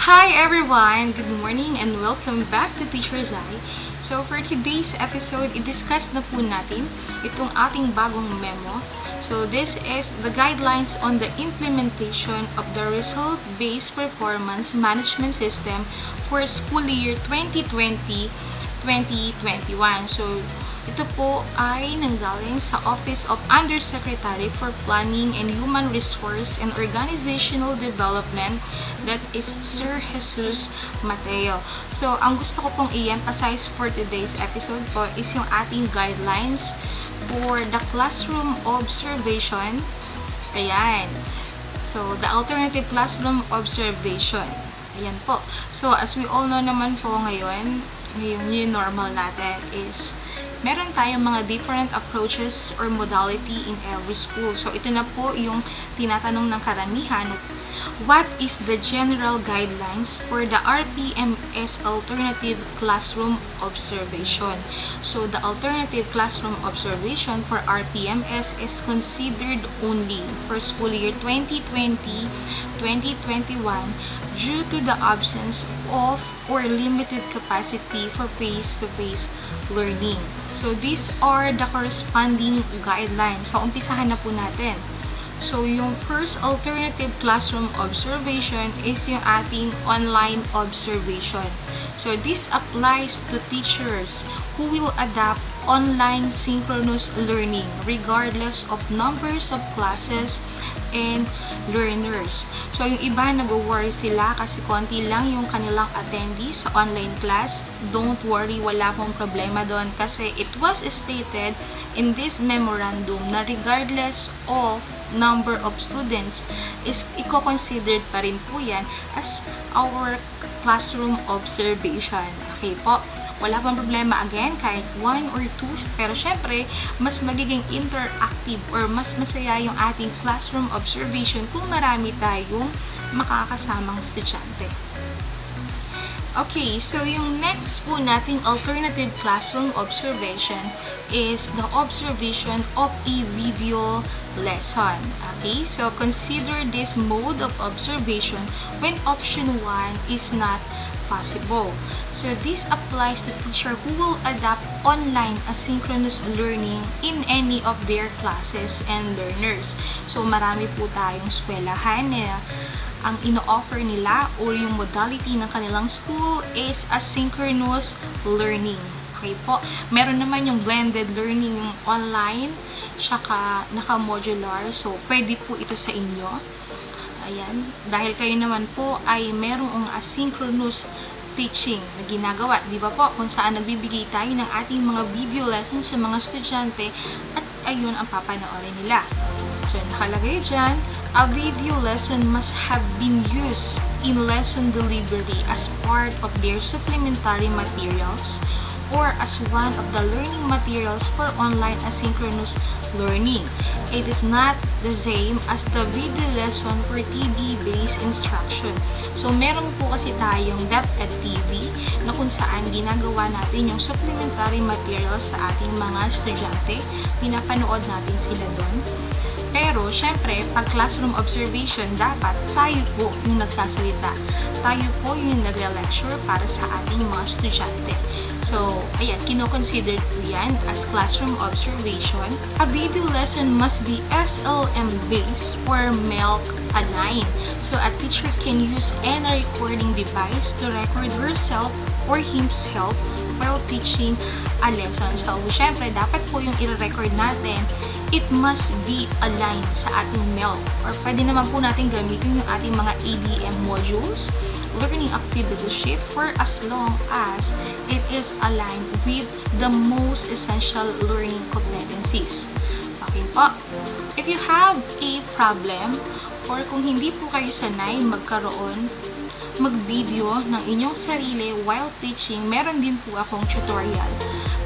Hi everyone! Good morning and welcome back to Teacher Zhai. So for today's episode, i-discuss na po natin itong ating bagong memo. So this is the guidelines on the implementation of the result-based performance management system for school year 2020-2021. So ito po ay nanggaling sa Office of Undersecretary for Planning and Human Resource and Organizational Development, that is Sir Jesus Mateo. So, ang gusto ko pong i-emphasize for today's episode po is yung ating guidelines for the classroom observation. Ayan. So, the alternative classroom observation. Ayan po. So, as we all know naman po ngayon, yung new normal natin is meron tayong mga different approaches or modality in every school. So, ito na po yung tinatanong ng karamihan. What is the general guidelines for the RPMS alternative classroom observation? So, the alternative classroom observation for RPMS is considered only for school year 2020-2021 due to the absence of or limited capacity for face-to-face learning. So, these are the corresponding guidelines. So, umpisahan na po natin. So, yung first alternative classroom observation is yung ating online observation. So, this applies to teachers who will adapt online synchronous learning regardless of numbers of classes and learners. So, yung iba nag-worry sila kasi konti lang yung kanilang attendees sa online class. Don't worry, wala pong problema doon kasi it was stated in this memorandum na regardless of number of students is i-considered pa rin po yan as our classroom observation. Okay po? Wala pang problema again, kahit 1 or 2, pero syempre, mas magiging interactive or mas masaya yung ating classroom observation kung marami tayong makakasamang estudyante. Okay, so yung next po nating alternative classroom observation is the observation of a video lesson. Okay, so consider this mode of observation when option 1 is not possible. So this applies to teacher who will adapt online asynchronous learning in any of their classes and learners. So marami po tayong eskwelahan na ang ino-offer nila or yung modality ng kanilang school is asynchronous learning. Okay po. Meron naman yung blended learning, yung online, saka naka-modular. So pwede po ito sa inyo. Ayan, dahil kayo naman po ay merong asynchronous teaching na ginagawa, di ba po? Kung saan nagbibigay tayo ng ating mga video lessons sa mga estudyante at ayun ang papanoorin nila. So, nakalagay dyan, a video lesson must have been used in lesson delivery as part of their supplementary materials or as one of the learning materials for online asynchronous learning. It is not the same as the video lesson for TV-based instruction. So, meron po kasi tayong DepEd TV na kung saan ginagawa natin yung supplementary materials sa ating mga estudyante. Pinapanood natin sila doon. Pero, syempre, pag classroom observation, dapat tayo po yung nagsasalita. Tayo po yung nagre-lecture para sa ating mga estudyante. So, ayan, kino-consider po yan as classroom observation. A video lesson must be SLM-based or MELC-aligned. So, a teacher can use any recording device to record herself or himself while teaching a lesson. So, syempre, dapat po yung i-record natin, it must be aligned sa ating MELC. Or pwede naman po natin gamitin yung ating mga ADM modules, learning activity sheet, for as long as it is aligned with the most essential learning competencies. Okay po. If you have a problem, or kung hindi po kayo sanay mag-video ng inyong sarili while teaching, meron din po akong tutorial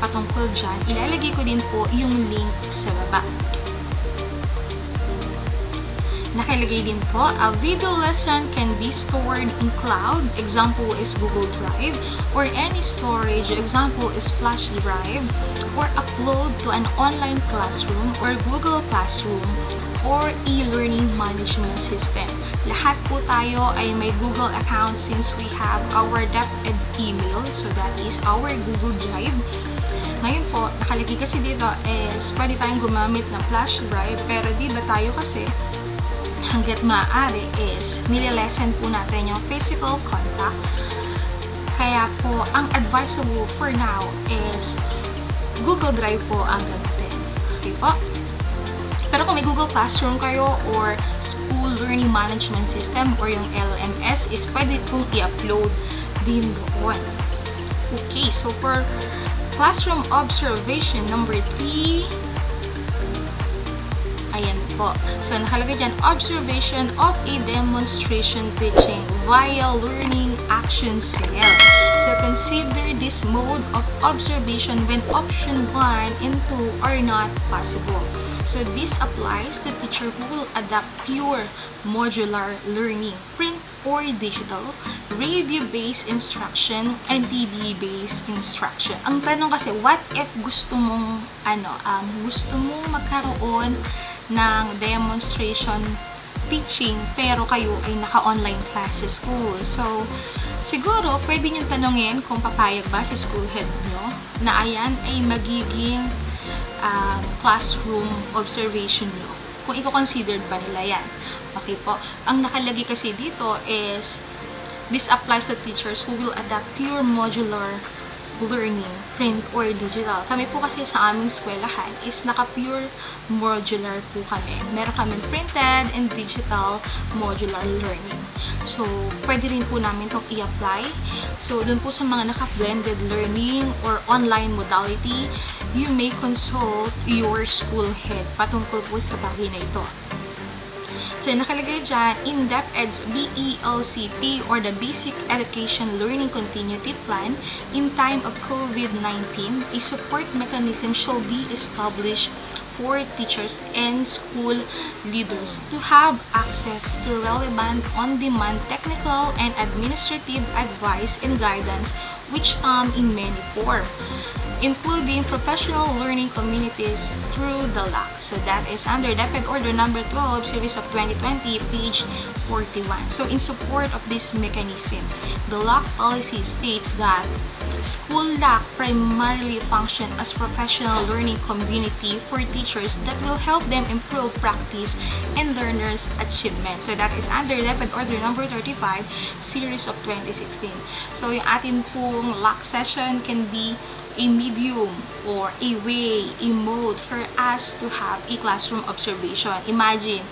patungkol dyan. Ilalagay ko din po yung link sa baba. Nakalagay din po, a video lesson can be stored in cloud, example is Google Drive, or any storage, example is flash drive, or upload to an online classroom or Google Classroom or e-learning management system. lahat po tayo ay may Google account since we have our DepEd email. So that is our Google Drive. Ngayon po, nakalagay kasi dito is pwede tayong gumamit ng flash drive, pero di ba tayo kasi hanggat maaari is nililesen po natin yung physical contact. Kaya po, ang advisable for now is Google Drive po ang gamitin. Okay po? Pero kung may Google Classroom kayo or School Learning Management System or yung LMS is pwede pong i-upload din doon. Okay, so for classroom observation number 3, ayan po. So, nakalagay dyan, observation of a demonstration teaching via learning action cell. So, consider this mode of observation when option 1 and 2 are not possible. So, this applies to teacher who will adapt pure modular learning, print or digital, radio-based instruction, and TV-based instruction. Ang tanong kasi, what if gusto mong, magkaroon ng demonstration teaching, pero kayo ay naka-online class sa school. So, siguro, pwede nyo tanongin kung papayag ba si school head nyo na ayan ay magiging classroom observation nyo. Kung i-considered ba nila yan. Okay po. Ang nakalagay kasi dito is this applies to teachers who will adapt pure modular learning, print or digital. Kami po kasi sa aming eskwelahan is naka-pure modular po kami. Meron kami printed and digital modular learning. So, pwede rin po namin itong i-apply. So, dun po sa mga naka-blended learning or online modality, you may consult your school head patungkol po sa bagay na ito. So, nakalagay dyan, in DepEd's BELCP or the Basic Education Learning Continuity Plan, in time of COVID-19, a support mechanism shall be established for teachers and school leaders to have access to relevant on-demand technical and administrative advice and guidance which come in many forms, including professional learning communities through the LAC. So that is under DepEd Order Number 12, Series of 2020, page 41. So in support of this mechanism, the LAC policy states that school LAC primarily function as professional learning community for teachers that will help them improve practice and learners' achievement. So that is under DepEd Order Number 35, Series of 2016. So yung atin pong LAC session can be a medium or a way, a mode for us to have a classroom observation. Imagine,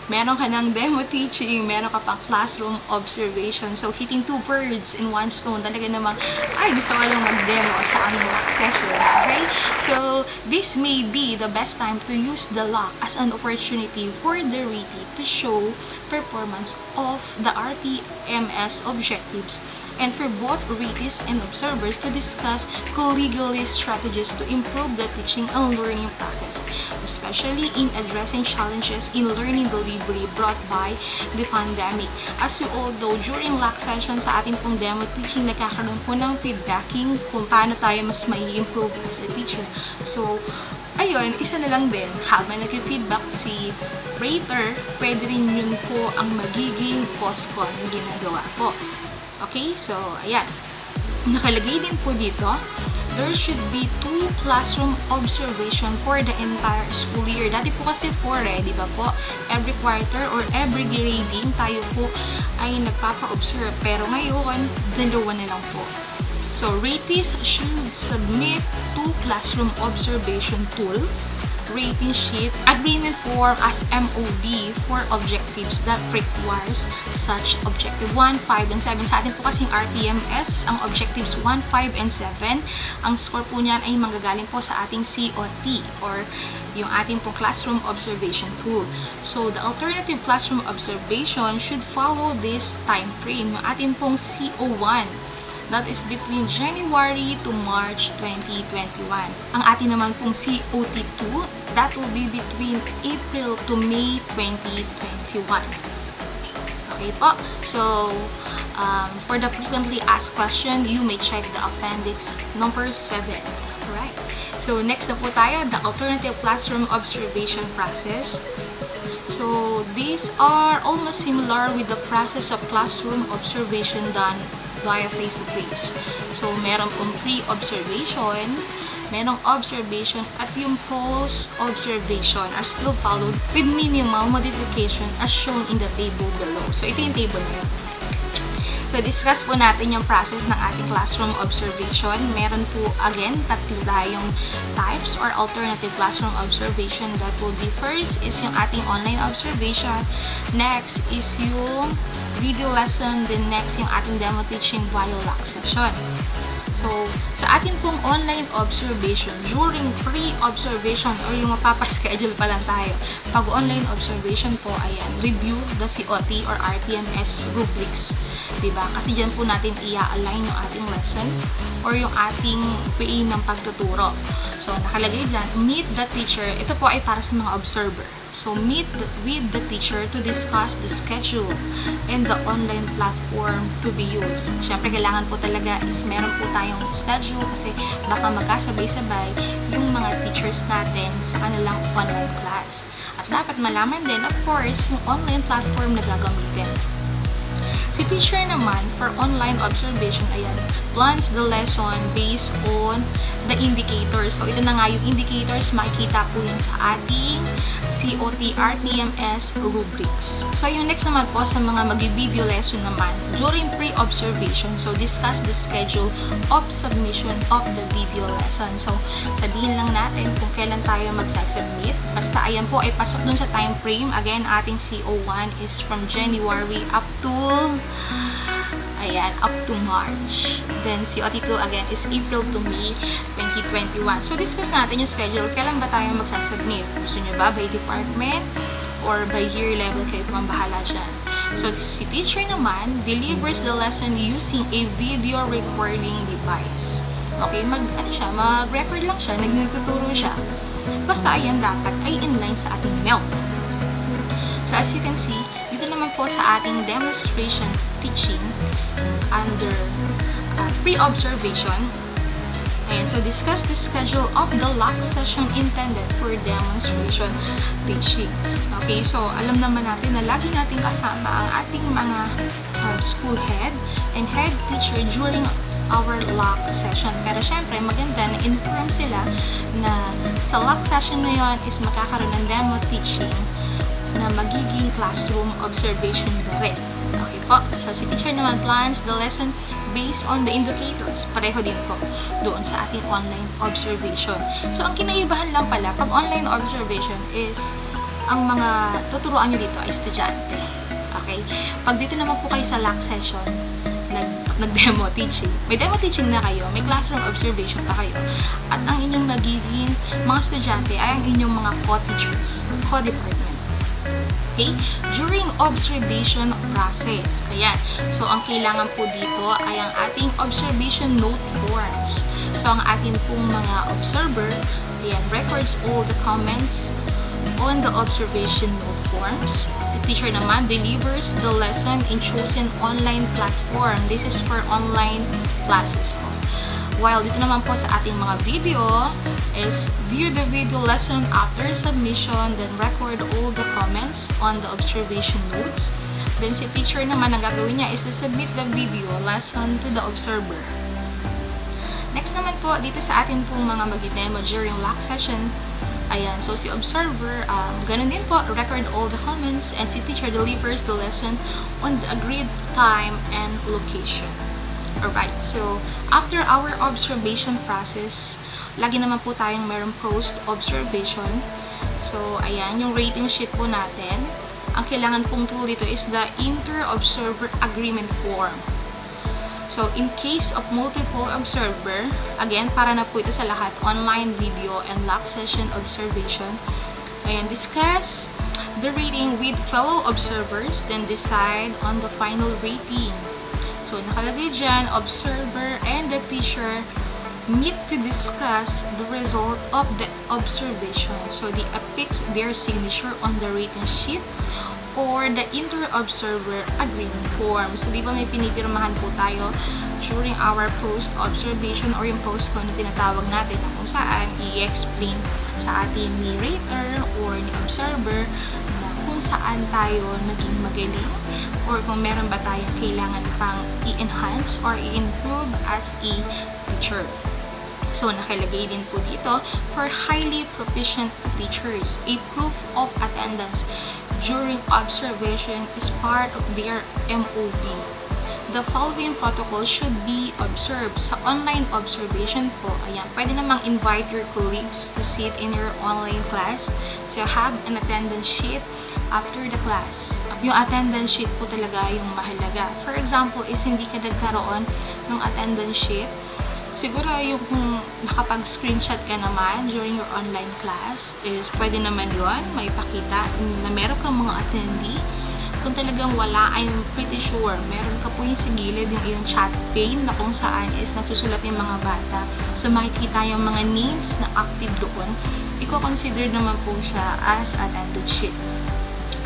meron ka ng demo teaching, meron ka pang classroom observation. So, hitting two birds in one stone. Talaga namang, ay, gusto ko lang mag-demo sa aming LAC session. Okay? So, this may be the best time to use the LAC as an opportunity for the RETI to show performance of the RPMS objectives and for both RETIs and observers to discuss collegially strategies to improve the teaching and learning process, especially in addressing challenges in learning delivery brought by the pandemic. As you all know, during LAC session sa ating pong demo teaching, nagkakaroon po ng feedbacking kung paano tayo mas may improve as a teacher. So, ayun, isa na lang din, habang nag-feedback si rater, pwede rin yun po ang magiging post-con ginagawa po. Okay, so, ayan. Nakalagay din po dito, there should be 2 classroom observation for the entire school year. Dati po kasi 4 di ba po? Every quarter or every grading tayo po ay nagpapa-observe. Pero ngayon, 2 na lang po. So, RETIs should submit 2 classroom observation tool, rating sheet, agreement form as MOB for objectives that requires such objective 1, 5, and 7. Sa atin po kasing RPMS, ang objectives 1, 5, and 7, ang score po niyan ay manggagaling po sa ating COT or yung ating po classroom observation tool. So, the alternative classroom observation should follow this time frame. Yung ating pong CO1, that is between January to March 2021. Ang atin naman pong COT2, that will be between April to May 2021. Okay po? So, for the frequently asked question, you may check the appendix number 7. Alright? So, next na po tayo, the alternative classroom observation process. So these are almost similar with the process of classroom observation done via face-to-face. So meron pong pre-observation, merong observation, at yung post-observation are still followed with minimal modification as shown in the table below. So ito yung table na yun. So, discuss po natin yung process ng ating classroom observation. Meron po, again, tatlo tayong types or alternative classroom observation. That will be first is yung ating online observation. Next is yung video lesson. Then next yung ating demo teaching via lock session. So, sa atin pong online observation, during pre-observation or yung mapapaschedule pa lang tayo, pag online observation po, ayan, review the COT or RPMS rubrics. Diba? Kasi dyan po natin i-align yung ating lesson or yung ating PA ng pagtuturo. So, nakalagay dyan, meet the teacher. Ito po ay para sa mga observer. So, meet with the teacher to discuss the schedule and the online platform to be used. Siyempre, kailangan po talaga is meron po tayong schedule kasi baka magkasabay-sabay yung mga teachers natin sa kanilang online class. At dapat malaman din, of course, yung online platform na gagamitin. Si teacher naman, for online observation, ayan, plans the lesson based on the indicators. So, ito na nga yung indicators, makikita po yun sa ating COT RPMS rubrics. So, yung next naman po sa mga mag-video lesson naman, during pre-observation, so discuss the schedule of submission of the video lesson. So, sabihin lang natin kung kailan tayo magsasubmit. Basta, ayan po, ay pasok dun sa time frame. Again, ating CO1 is from January up to March. Then, COT2 again is April to May 2021. So, discuss natin yung schedule. Kailan ba tayo magsasubmit? Gusto nyo ba by department or by year level? Kayo po ang bahala dyan. So, si teacher naman delivers the lesson using a video recording device. Okay, mag-record lang siya, nagtuturo siya. Basta, ayan, dapat ay inline sa ating MEL. So, as you can see, dito naman po sa ating demonstration teaching under pre-observation. Ayan, so discuss the schedule of the lock session intended for demonstration teaching. Okay, so alam naman natin na lagi natin kasama ang ating mga school head and head teacher during our lock session. Pero syempre, maganda na inform sila na sa lock session na yon is makakaroon ng demo teaching na magiging classroom observation na rin. Okay po. So, si teacher naman plans the lesson based on the indicators. Pareho din po doon sa ating online observation. So, ang kinaibahan lang pala, pag online observation is, ang mga tuturuan nyo dito ay estudyante. Okay? Pag dito naman po kayo sa lock session, nag-demo teaching. May demo teaching na kayo, may classroom observation pa kayo. At ang inyong magiging mga estudyante ay ang inyong mga co-teachers, co-department. Okay? During observation process. Ayan. So, ang kailangan po dito ay ang ating observation note forms. So, ang atin pong mga observer, ayan, records all the comments on the observation note forms. Si teacher naman delivers the lesson in chosen online platform. This is for online classes po. While dito naman po sa ating mga video is view the video lesson after submission, then record all the comments on the observation notes. Then si teacher naman, ang gagawin niya is to submit the video lesson to the observer. Next naman po, dito sa atin pong mga mag-demo during lock session, ayan, so si observer, ganun din po, record all the comments, and si teacher delivers the lesson on the agreed time and location. Alright, so after our observation process, lagi naman po tayong merong post-observation. So, ayan, yung rating sheet po natin. Ang kailangan pong tool dito is the Inter-Observer Agreement Form. So, in case of multiple observer, again, para na po ito sa lahat, online video and lock session observation. Ayan, discuss the rating with fellow observers, then decide on the final rating. So, nakalagay dyan, observer and the teacher meet to discuss the result of the observation. So, they affix their signature on the rating sheet or the inter-observer agreement form. So, di ba may pinipirmahan po tayo during our post-observation or yung post-con na tinatawag natin na kung saan i-explain sa ating ni rater or ni observer na kung saan tayo naging magaling or kung meron ba tayong kailangan pang i-enhance or i-improve as a teacher. So, nakalagay din po dito, for highly proficient teachers, a proof of attendance during observation is part of their MOB. The following protocol should be observed sa online observation po. Ayan, pwede namang invite your colleagues to sit in your online class. So, have an attendance sheet after the class. Yung attendance sheet po talaga yung mahalaga. For example, is hindi ka nagkaroon ng attendance sheet, siguro yung kung nakapag-screenshot ka naman during your online class is pwede naman yun, may pakita na meron kang mga attendee. Kung talagang wala, I'm pretty sure meron ka po yung sa gilid yung iyong chat pane na kung saan is nagsusulat yung mga bata. So makikita yung mga names na active doon. Iko-consider naman po siya as attendance sheet.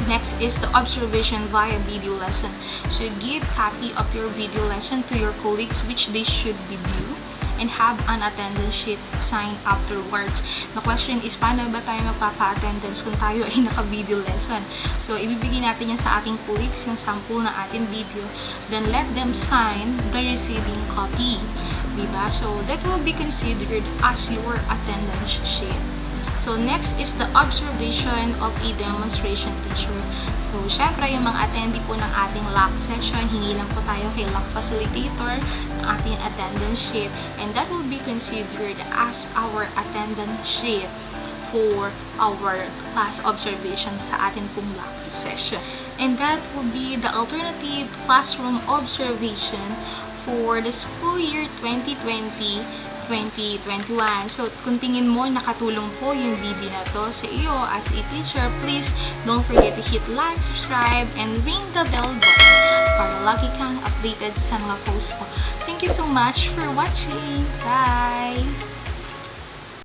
Next is the observation via video lesson. So give copy of your video lesson to your colleagues which they should review and have an attendance sheet signed afterwards. The question is, paano ba tayo magpapa-attendance kung tayo ay naka-video lesson? So, ibibigay natin yan sa ating colleagues, yung sample na ating video. Then, let them sign the receiving copy. Diba? So, that will be considered as your attendance sheet. So, next is the observation of a demonstration teacher. So, syempre, yung mga attendee po ng ating LAC session, hingi lang po tayo kay LAC facilitator ng ating attendance sheet, and that will be considered as our attendance sheet for our class observation sa ating pong LAC session. And that will be the alternative classroom observation for the school year 2020-2021. So, kung tingin mo nakatulong po yung video na to sa iyo as a teacher, please don't forget to hit like, subscribe, and ring the bell button para lagi kang updated sa mga posts ko. Thank you so much for watching. Bye!